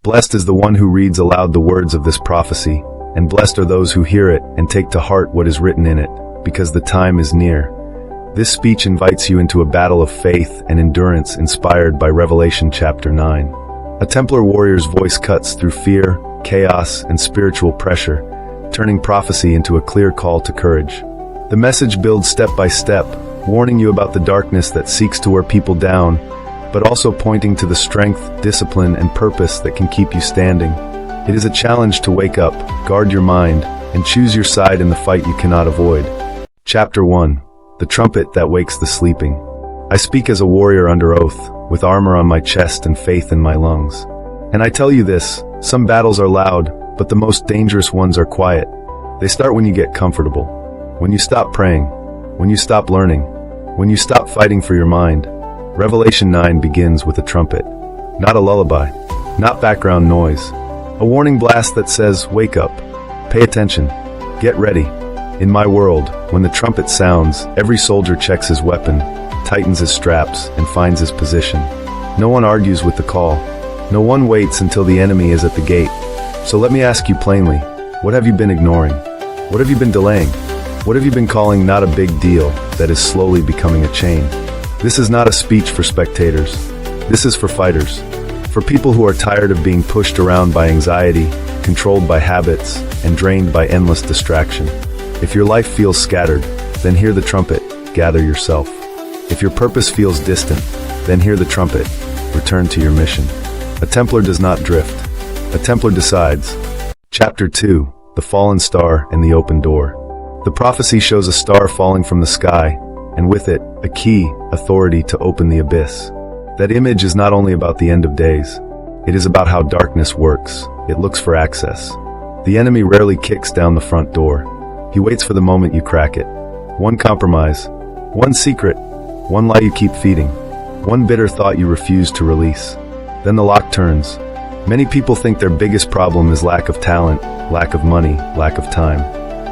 Blessed is the one who reads aloud the words of this prophecy, and blessed are those who hear it and take to heart what is written in it, because the time is near. This speech invites you into a battle of faith and endurance inspired by Revelation chapter 9. A Templar warrior's voice cuts through fear, chaos, and spiritual pressure, turning prophecy into a clear call to courage. The message builds step by step, warning you about the darkness that seeks to wear people down, but also pointing to the strength, discipline, and purpose that can keep you standing. It is a challenge to wake up, guard your mind, and choose your side in the fight you cannot avoid. Chapter 1. The Trumpet that Wakes the Sleeping. I speak as a warrior under oath, with armor on my chest and faith in my lungs. And I tell you this, some battles are loud, but the most dangerous ones are quiet. They start when you get comfortable. When you stop praying. When you stop learning. When you stop fighting for your mind. Revelation 9 begins with a trumpet. Not a lullaby. Not background noise. A warning blast that says, wake up. Pay attention. Get ready. In my world, when the trumpet sounds, every soldier checks his weapon, tightens his straps, and finds his position. No one argues with the call. No one waits until the enemy is at the gate. So let me ask you plainly, what have you been ignoring? What have you been delaying? What have you been calling not a big deal that is slowly becoming a chain? This is not a speech for spectators. This is for fighters. For people who are tired of being pushed around by anxiety, controlled by habits, and drained by endless distraction. If your life feels scattered, then hear the trumpet, gather yourself. If your purpose feels distant, then hear the trumpet, return to your mission. A Templar does not drift. A Templar decides. Chapter 2. The Fallen Star and the Open Door. The prophecy shows a star falling from the sky, and with it, a key, authority to open the abyss. That image is not only about the end of days. It is about how darkness works. It looks for access. The enemy rarely kicks down the front door. He waits for the moment you crack it. One compromise, one secret, one lie you keep feeding, one bitter thought you refuse to release. Then the lock turns. Many people think their biggest problem is lack of talent, lack of money, lack of time.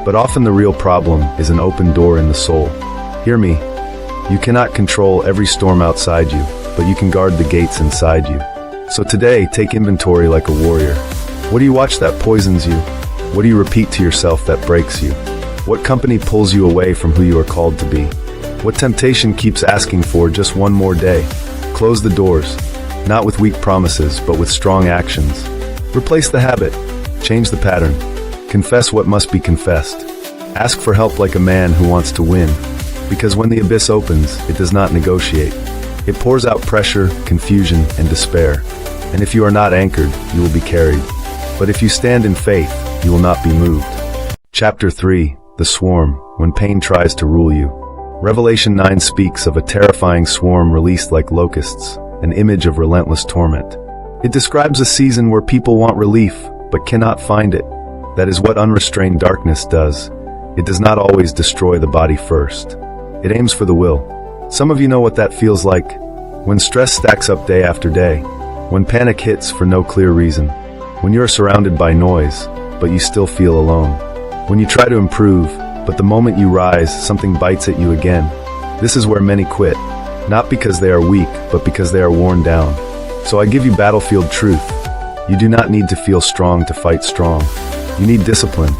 But often the real problem is an open door in the soul. Hear me. You cannot control every storm outside you, but you can guard the gates inside you. So today, take inventory like a warrior. What do you watch that poisons you? What do you repeat to yourself that breaks you? What company pulls you away from who you are called to be? What temptation keeps asking for just one more day? Close the doors, not with weak promises, but with strong actions. Replace the habit, change the pattern, confess what must be confessed. Ask for help like a man who wants to win, because when the abyss opens, it does not negotiate. It pours out pressure, confusion, and despair. And if you are not anchored, you will be carried. But if you stand in faith, you will not be moved. Chapter 3. The Swarm, when pain tries to rule you. Revelation 9 speaks of a terrifying swarm released like locusts, an image of relentless torment. It describes a season where people want relief, but cannot find it. That is what unrestrained darkness does. It does not always destroy the body first. It aims for the will. Some of you know what that feels like. When stress stacks up day after day. When panic hits for no clear reason. When you are surrounded by noise, but you still feel alone. When you try to improve, but the moment you rise, something bites at you again. This is where many quit, not because they are weak, but because they are worn down. So I give you battlefield truth. You do not need to feel strong to fight strong. You need discipline.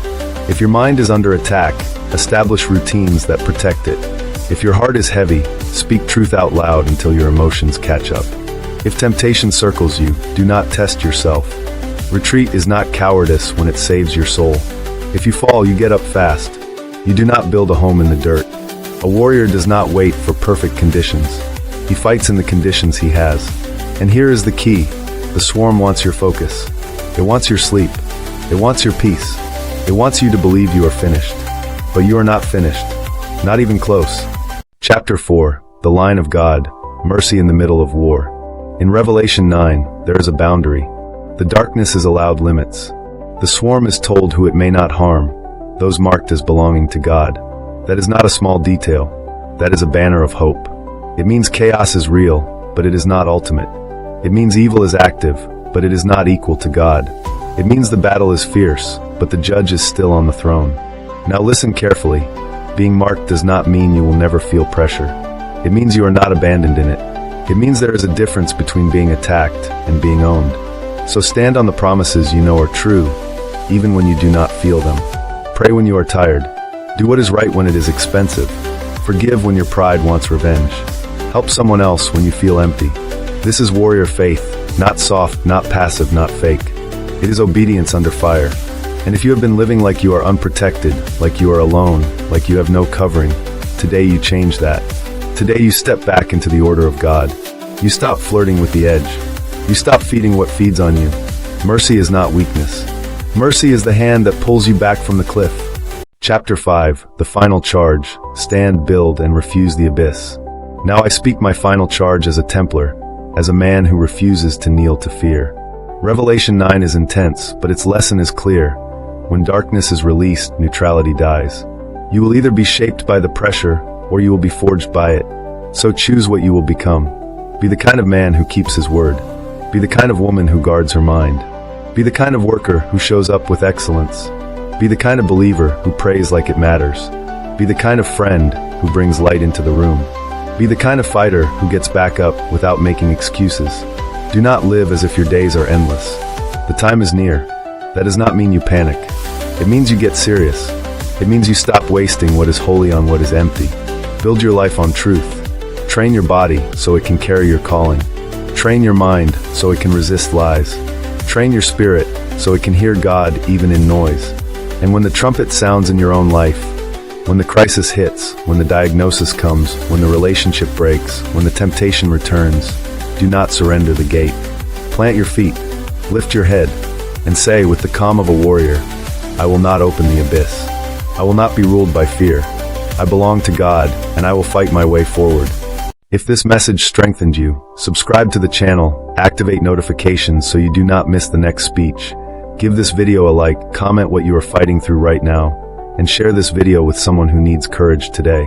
If your mind is under attack, establish routines that protect it. If your heart is heavy, speak truth out loud until your emotions catch up. If temptation circles you, do not test yourself. Retreat is not cowardice when it saves your soul. If you fall, you get up fast. You do not build a home in the dirt. A warrior does not wait for perfect conditions. He fights in the conditions he has. And here is the key. The swarm wants your focus. It wants your sleep. It wants your peace. It wants you to believe you are finished. But you are not finished. Not even close. Chapter 4. The Line of God. Mercy in the middle of war. In Revelation 9, there is a boundary. The darkness is allowed limits. The swarm is told who it may not harm, those marked as belonging to God. That is not a small detail. That is a banner of hope. It means chaos is real, but it is not ultimate. It means evil is active, but it is not equal to God. It means the battle is fierce, but the judge is still on the throne. Now listen carefully. Being marked does not mean you will never feel pressure. It means you are not abandoned in it. It means there is a difference between being attacked and being owned. So stand on the promises you know are true, even when you do not feel them. Pray when you are tired. Do what is right when it is expensive. Forgive when your pride wants revenge. Help someone else when you feel empty. This is warrior faith, not soft, not passive, not fake. It is obedience under fire. And if you have been living like you are unprotected, like you are alone, like you have no covering, today you change that. Today you step back into the order of God. You stop flirting with the edge. You stop feeding what feeds on you. Mercy is not weakness. Mercy is the hand that pulls you back from the cliff. Chapter 5, the final charge. Stand, build, and refuse the abyss. Now I speak my final charge as a Templar, as a man who refuses to kneel to fear. Revelation 9 is intense, but its lesson is clear. When darkness is released, neutrality dies. You will either be shaped by the pressure, or you will be forged by it. So choose what you will become. Be the kind of man who keeps his word. Be the kind of woman who guards her mind. Be the kind of worker who shows up with excellence. Be the kind of believer who prays like it matters. Be the kind of friend who brings light into the room. Be the kind of fighter who gets back up without making excuses. Do not live as if your days are endless. The time is near. That does not mean you panic. It means you get serious. It means you stop wasting what is holy on what is empty. Build your life on truth. Train your body so it can carry your calling. Train your mind so it can resist lies. Train your spirit so it can hear God even in noise. And when the trumpet sounds in your own life, when the crisis hits, when the diagnosis comes, when the relationship breaks, when the temptation returns, do not surrender the gate. Plant your feet, lift your head, and say with the calm of a warrior, I will not open the abyss. I will not be ruled by fear. I belong to God, and I will fight my way forward. If this message strengthened you, subscribe to the channel, activate notifications so you do not miss the next speech. Give this video a like, comment what you are fighting through right now, and share this video with someone who needs courage today.